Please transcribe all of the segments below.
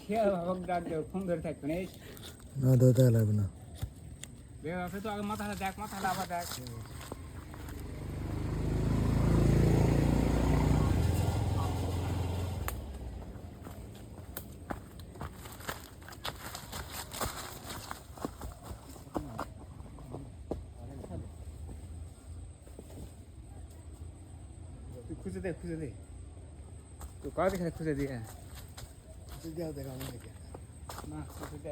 খেয়ে হোক ডাক দেও ফোন ধরে থাকবে না না ধরতে লাগবে না আপনি তো আগে মাথাটা দেখ মাথাটা আবার দেখ তুই খুঁজে দে তুই কাজ এখানে খুঁজে দিয়ে দেখা আমাকে না খুঁজে দে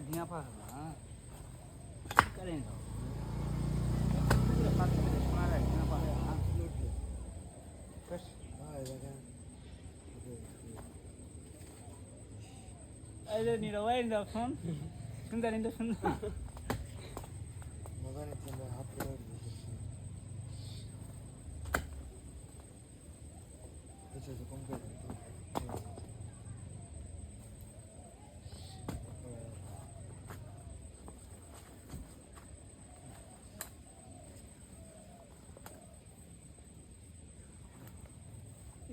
ढिया पास करें अरे नीरवा इन फोन सुंदर इन सुंदर मजा नहीं चल रहा हाथ पे अच्छा तो कम कर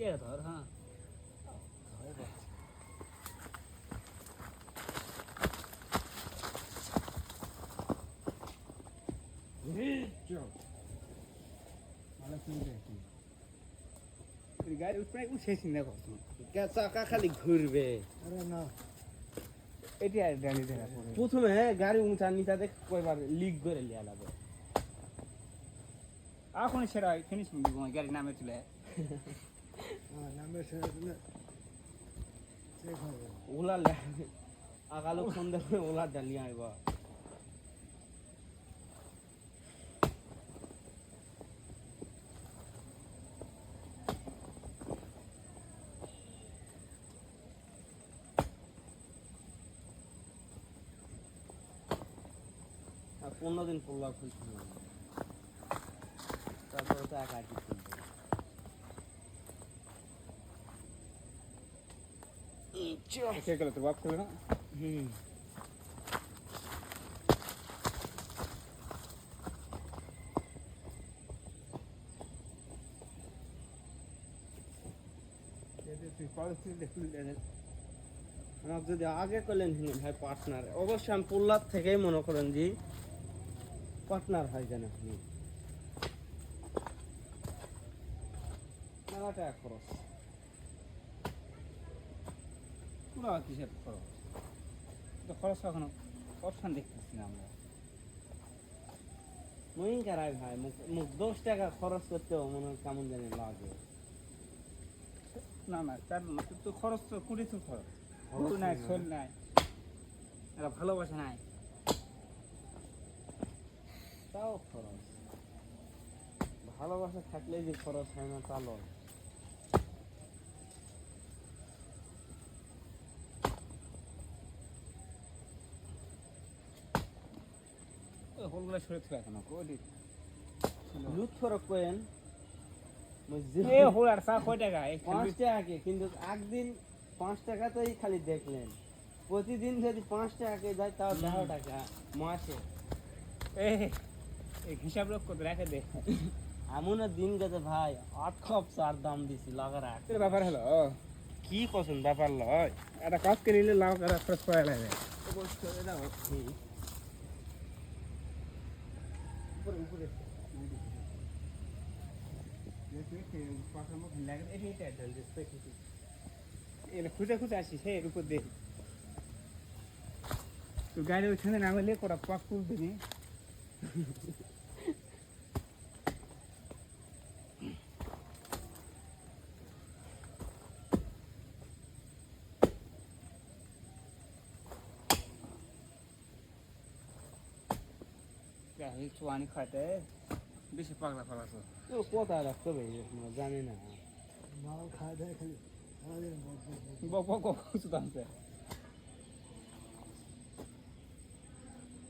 ये धर हाँ গাড়ি উঠে উঠেছি না কখন চাকা খালি ঘুরবে अरे ना এটি আর ডালি দেখা পড়ে প্রথমে গাড়ি উঁচা নিচা দেখ কয়বার লিক করে লিয়া লাগবে এখন সেরা ফিনিশিং দিব গাড়ি নামে তুলে हाँ नंबर से चेक हो गया ওলা আগালো ফোন দেখে ওলা ডালিয়া আইব আর 15 দিন পড়লা খুলছি তারপরে তো একা কি কে গেল তো বাপ ছিল না হুম তুই কলেজ থেকে খুলে দেন আমার যদি আগে করলেন ভাই পার্টনার অবশ্যই আমি পুল্লার থেকেই মনে করেন যে পার্টনার হয় যেন আপনি মেলা টাকা খরচ পুরো কিসের খরচ তো খরচ কখনো অপশান দেখতেছি না আমরা মহিন কারাই ভাই মুখ 10 টাকা খরচ করতেও মনে হয় কেমন জানি লাগে না তার তো খরচ তো কুড়ি তো খরচ ভুল নাই শোল নাই এরা ভালোবাসা নাই তাও খরচ ভালোবাসা থাকলে যে খরচ হয় না তা লয় হোলগুলো সরে থাকে কেন কোডি লুট ফরক করেন এ হোল আর চা কয় টাকা 5 টাকা কিন্তু একদিন 5 টাকাতেই খালি দেখলেন প্রতিদিন যদি 5 টাকা যায় তাও 10 টাকা মাসে এই হিসাব লোক করে রেখে দে এমন দিন গেছে ভাই 8 কাপ চার দাম দিছি লাগা রাখ তোর ব্যাপার হলো কি পছন্দ ব্যাপার লয় একটা কাজ করে নিলে লাভ করা খরচ করা লাগে খুঁজে খুঁজে আসিস এর উপর দিয়ে তো গাড়ি ওইখানে নামলে করা পাক তুলতে নি চুয়ানি খাইতে বেশি পাগলা ফলাছ কোথায় রাখতে ভাই জানি না माल खा दे खाली सारा दिन সুতামছে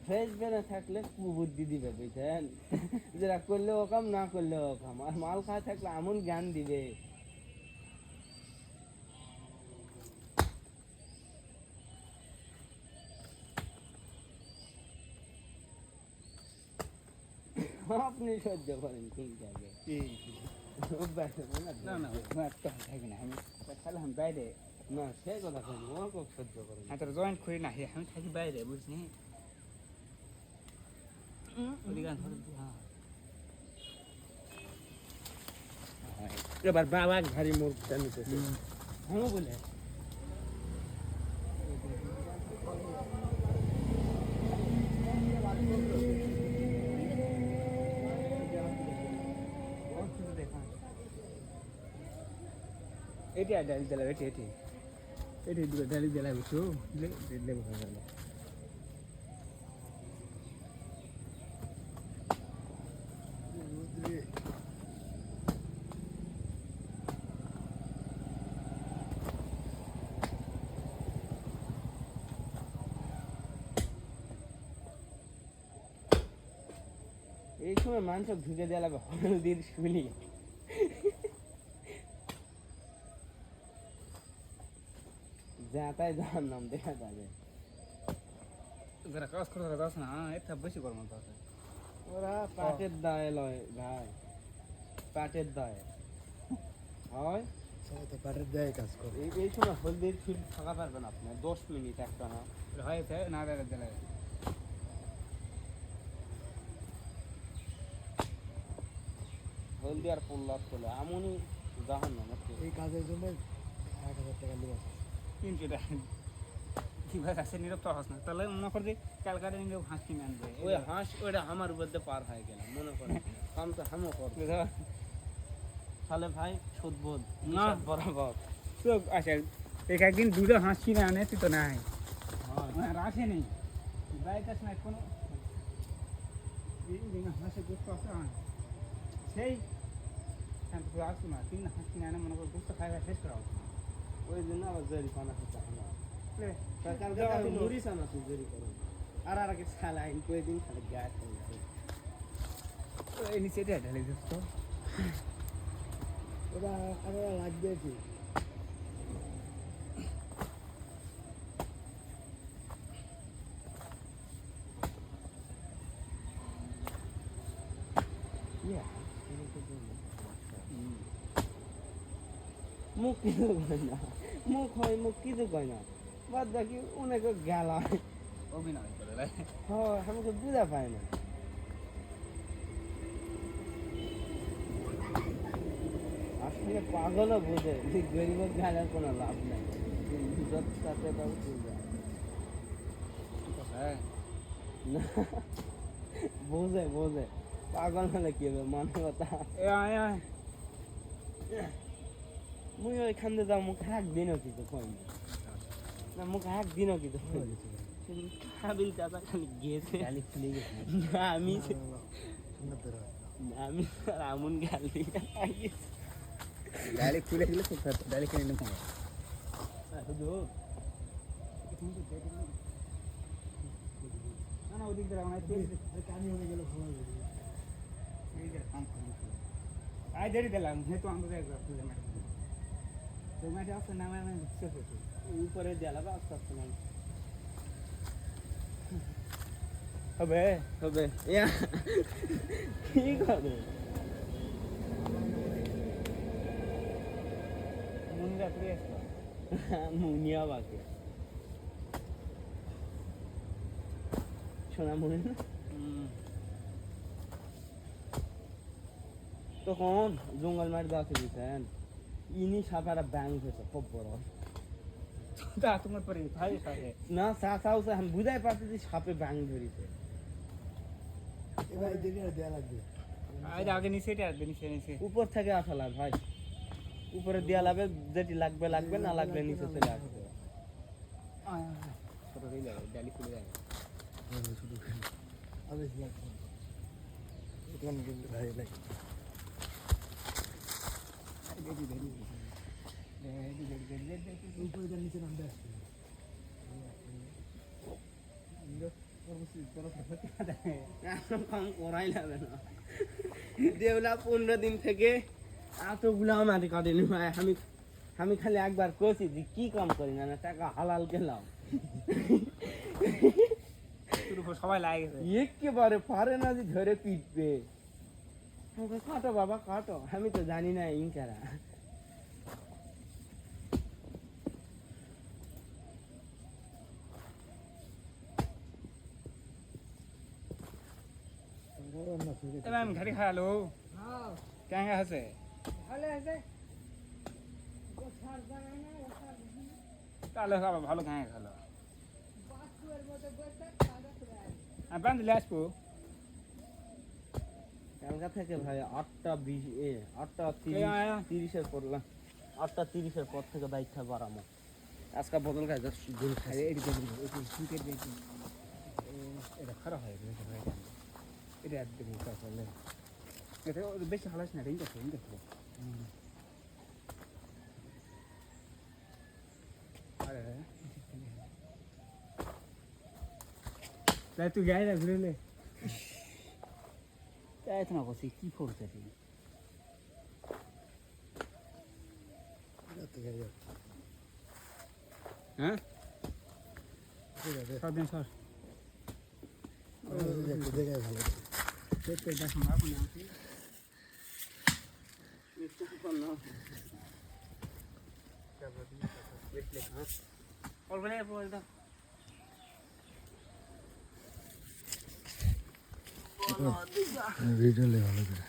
ফ্রেশ বেড়ে থাকলে কুবুদ্ধি দিবে বুঝছেন যেটা করলে ও কাম না করলে ও কাম আর মাল খায় থাকলে এমন জ্ঞান দিবে আপনি সহ্য করেন কিন্তু আগে অভ্যাস হবে না না না ঘুমার তো থাকি না আমি তাহলে আমি বাইরে না সে কথা কই ও খুব সহ্য করেন আমি তোর জয়েন্ট করি না আমি থাকি বাইরে বুঝছি ওই গান হ্যাঁ এবার বাবা ঘাড়ি মোড় টানিতে হ্যাঁ বলে এটি আর ডালি জ্বালাবে এটি দুটো ডালি জ্বালাবে তো লেবু হয়ে গেল রোদ্রে এই সময় মাংস ঢুকে দেওয়া লাগবে হলদির শুলি যাতাই যাওয়ার নাম দেখা যাবে যারা কাজ করে তারা যাচ্ছে না এটা বেশি গরম আছে ওরা পাটের দায় লয় ভাই পাটের দায় হয় সবাই তো পাটের দেয় কাজ করে এই সময় হলদির ফিল্ড থাকা পারবেন আপনি 10 মিনিট একটা না হয়েছে না ডালি জ্বালাবে হলদি আর পোল্লার চলে এমনই জাহান না এই কাজের জন্য 1000 টাকা লেবাস কিন্তু এটা কিভাবে আছে নীরব তো হাস না তাহলে মনে করে ক্যালকাটা নিয়ে হাঁস কিনে আনবে ওই হাঁস ওইটা আমার উপর দিয়ে পার হয়ে গেল মনে করেন কাম তো হামও করবে তাহলে ভাই সুদবোধ না। বরাবর তো আচ্ছা এক একদিন দুটো হাঁস কিনে আনে তুই তো নাই রাখে নেই বাইক আছে না কোনো হাঁসের গোস্ত আছে সেই আসতো না তিন হাঁস কিনে আনে মনে করো গোস্ত খাই শেষ করা হতো না ওই জন্য আবার জেরি পানা হচ্ছে না লে, সরকারকে আপনি মুড়ি সানা জেরি করেন আর আর আগে সালা আইন কই দিন খালি গ্যাস হয়ে যায় এই নিচে এটা ঢালে দিস তো ওরা আরো লাগবে কি মুখ কিছু কয় না মুখ হয় মুখ কিছু কয় না বাদ বাকি অনেকে গেলা অভিনয় করে লাই হয় আমাকে বুঝা পায় না আসলে পাগলও বোঝে যে গরিবের গেলার কোনো লাভ নাই যত তাতে তাও বুঝা হ্যাঁ না বোঝে বোঝে পাগল হলে কি হবে মানবতা এ আয় আয় মুই ওইখান দিয়ে যাও মুখ একদিনও কিছু কইনি না মুখ একদিনও কিছু কইনি কাবিল চাচা খালি গেছে ডালি খুলে গেছে না আমি সুন্দর ধরে আমি আর এমন গালি খাইয়েছি ডালি খুলে গেলে খুব খারাপ ডালি কিনে নিতে হবে শুধু না না ওদিক দিয়ে আমার কানি হয়ে গেলে ভালো হবে এই যে কাম করে আয় দেরি দিলাম যেহেতু আমরা একবার খুলে মাটি তো মাটি আসলে নামে নামে শেষ হয়েছে উপরে দেয়ালাবে আস্তে আস্তে নাই হবে হবে ইয়া কি করে মুন্ডা ফিরে আসলো মুনিয়া বাকি শোনা মনে না তখন জঙ্গল মারি দাঁতে দিতেন ইনি সাপারা ব্যাং হয়েছে খুব বড় তা তোমার পরে ভাই সাথে না চা আমি বুঝাই পারছি যে সাপে ব্যাং ধরিছে এবার দিনে দেয়া লাগবে আজ আগে নিচে এটা নিচে নিচে উপর থেকে আসালা ভাই উপরে দেয়া লাগবে যেটি লাগবে লাগবে না লাগবে নিচে চলে আসবে ছোট হয়ে যাবে ডালি খুলে যাবে শুধু আবেশ লাগবে এটা কিন্তু ভাই লাগে দেখি দেখি উপরে তার নিচে নামতে আসছে কাম করাই লাগে না দেউলা 15 দিন থেকে এতগুলা মাটি কাটেনি ভাই আমি খালি একবার কইছি যে কি কাম করি না টাকা হালাল গেলাম সবাই লাগে গেছে একেবারে পারে না যে ধরে পিটবে কাটো বাবা কাটো, আমি তো জানি না ইনকারা। এবার আমি ঘাটি খাওয়ালো কেঙ্গা আছে তাহলে খাবো ভালো কেঙ্গা খালো আমি পান দিলে আসবো কালকা থেকে ভাই 8:30 পড়লাম, 8:30 পর থেকে বাইকটা বাড়ামো। আজকে বদল গাছ দিন খাই। এটা খারাপ হয়ে গেছে ভাই এটা একদম তাহলে এটা বেশি হালাস না রিং আছে আরে তাই তুই গায়ে না ঘুরে তাই তো না বসে কি করছে তুই হ্যাঁ সব সর জায়গায় ভালো দেখো না আপনি আসি ভিডিও লে ভালো করে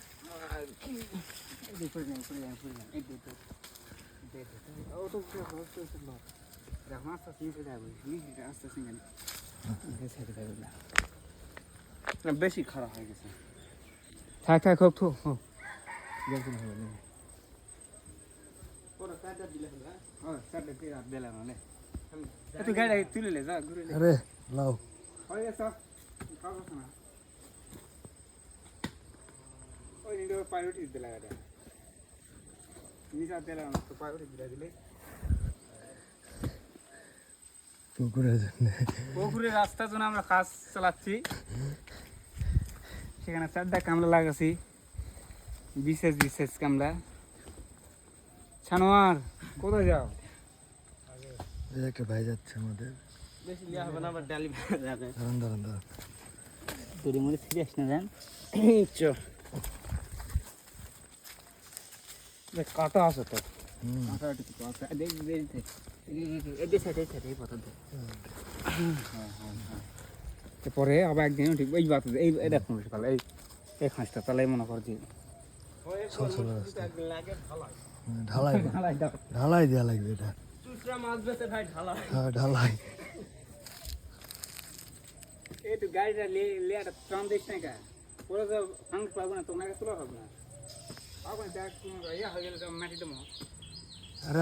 বেশি খারাপ হয়ে গেছে। থাক খুব তো তুই গাড়ি তুলে যা ঘুরে আরে লাও হয়ে গেছে না ওই প্রায়োরিটি দিলে এটা নিচা দিলাম তো প্রায়োরিটি দিলে পুকুরের জন্য পুকুরের রাস্তার জন্য আমরা কাজ চালাচ্ছি সেখানে 4টা কামলা লাগাচ্ছি বিশেষ কামলা ছানোয়ার কোথায় যাও একটা ভাই যাচ্ছে আমাদের বেশি লিয়া হবে না, আবার ডালি যাবে। দাঁড়ান তোর মনে সিরিয়াস না জান কাটা আছে তো পরে আবার একদিন ঠিক এই বাত এই দেখুন এই খাঁচটা তাহলে মনে কর যে ঢালাই দেওয়া লাগবে এটা ঢালাই এই তো গাড়িটা লিয়াটা ট্রাম দিস না কা পরে তো ভাঙ পাবো না তোমাকে তোলা হবে না পাবো না দেখ ইয়া হয়ে গেলে তো মাটি দেবো আরে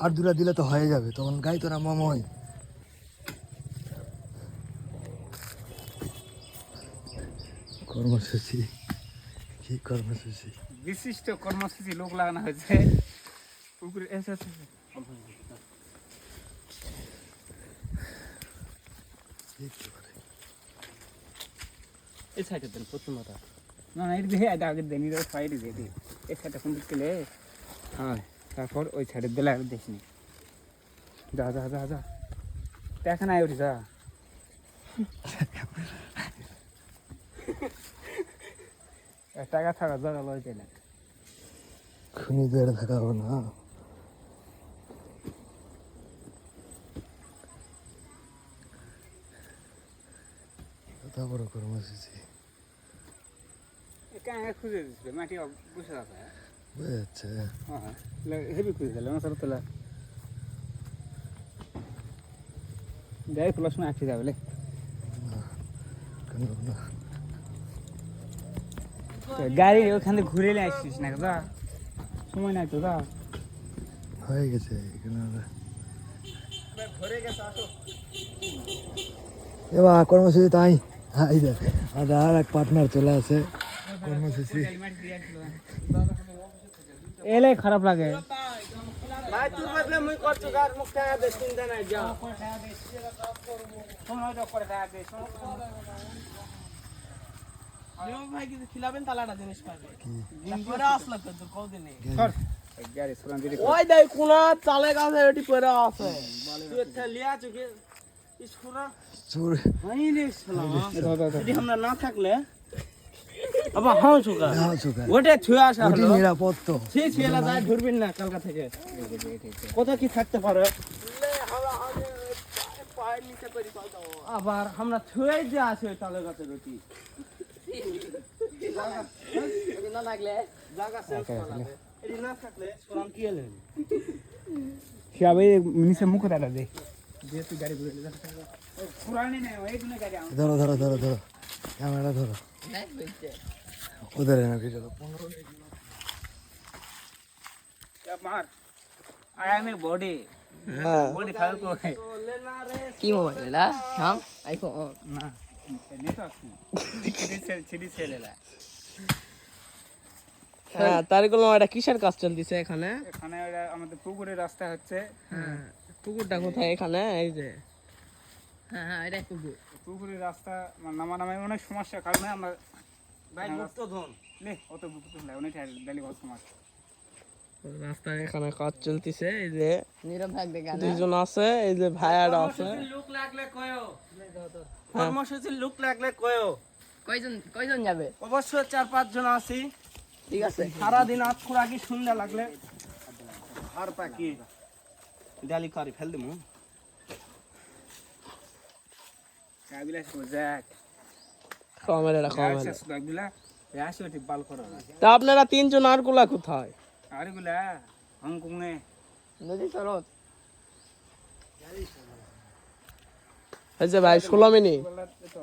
আর দুটা দিলে তো হয়ে যাবে, তখন গাই তোরা মামই কর্মসূচি কি কর্মসূচি বিশিষ্ট কর্মসূচি লোক লাগানো হয়েছে পুকুরে এসে এই সাইডে দেন প্রথমটা। না এটা দেখে আগে দেনি সাইডে দিয়ে এই সাইডটা কমপ্লিট করলে হ্যাঁ তারপর ওই সাইডে দিলে আর দেখিনি যা দেখা নাই ওটি যা টাকা থাকা জায়গা লইতে না খুনি ধরে থাকা হবে না। কত বড় কর্মসূচি কাঁচা খুঁজে দিচ্ছে মাটি বসে আছে বোঝা যাচ্ছে। হ্যাঁ হেভি খুঁজে দিলে না তোলা গাড়ি তোলার সময় আটকে যাবে কেন না গাড়ি ওখান থেকে ঘুরে নিয়ে আসছিস না দাদা সময় নাই তো দা হয়ে গেছে এখানে এবার কর্মসূচি তাই আর এক পার্টনার চলে আসে কর্মসূচি এলে খারাপ লাগে ভাই তুই বদলে মুই করছো গার মুখ টাকা দে চিন্তা নাই যা ভাই কিছু খিলাবেন তালাটা জিনিস পাবে পরে আসলো তো কদিনে ওই দেখ কোনা চালে গাছে এটি পরে আছে তুই এটা লিয়া চুকে ইসকুরা চোর ভাই রে শালা এটি আমরা না থাকলে আবার হাও চুকা হ্যাঁ চোখা ওটা ছুঁয়ে আসা ওটি হলো নিরাপদ তো সে ছেলে যায় ধরবেন না কালকা থেকে কত কি থাকতে পারে আবার আমরা ছুঁয়ে যে আছে ওই তালে গাছের রুটি জায়গা চেঞ্জ করা লাগবে। এটি না থাকলে ওরাম কি এলেন সে আবার নিচে মুখ দাঁড়া দে যেহেতু গাড়ি ঘুরে পুরানি নেই এইগুলো গাড়ি আমার ধরো ধরো ধরো ধরো ক্যামেরা ধরো ওদের নাকি চলো मार आया में बॉडी হ্যাঁ बॉडी खाओ को है কি মোবাইল এটা হ্যাঁ আইফোন ना नहीं तो छिड़ी से ले ला হ্যাঁ তার কোনো একটা কিসের কাজ চলতেছে এখানে এখানে আমাদের পুকুরের রাস্তা হচ্ছে হ্যাঁ পুকুরটা কোথায় এখানে এই যে হ্যাঁ হ্যাঁ এটা কুকুর পুকুরের রাস্তা নামানামে অনেক সমস্যার কারণে আমরা ভাই মুক্ত ধন লে অত বুঝতে হলে অনেক ডালি বহুত সমস্যা রাস্তায় এখানে কাজ চলতেছে এই যে নীরব ভাগ দেখে না দুইজন আছে এই যে ভাইয়ারা আছে লোক লাগলে কয়ও কর্মসূচির লোক লাগলে কয়ও কয়জন যাবে অবশ্যই 4-5 জন আছি ঠিক আছে সারাদিন আট খুরাকি সন্ধ্যা লাগলে আর পাকি ডালি করে ফেল দিমু কাবিলা সোজাক কমেরা কমেরা আচ্ছা সুদাগুলা রাশি ওটি বাল করো তা আপনারা তিনজন আর গুলা কোথায় আরেগুলা হংকং এ নদী সরত এই যে ভাই 16 মিনিট বললা তো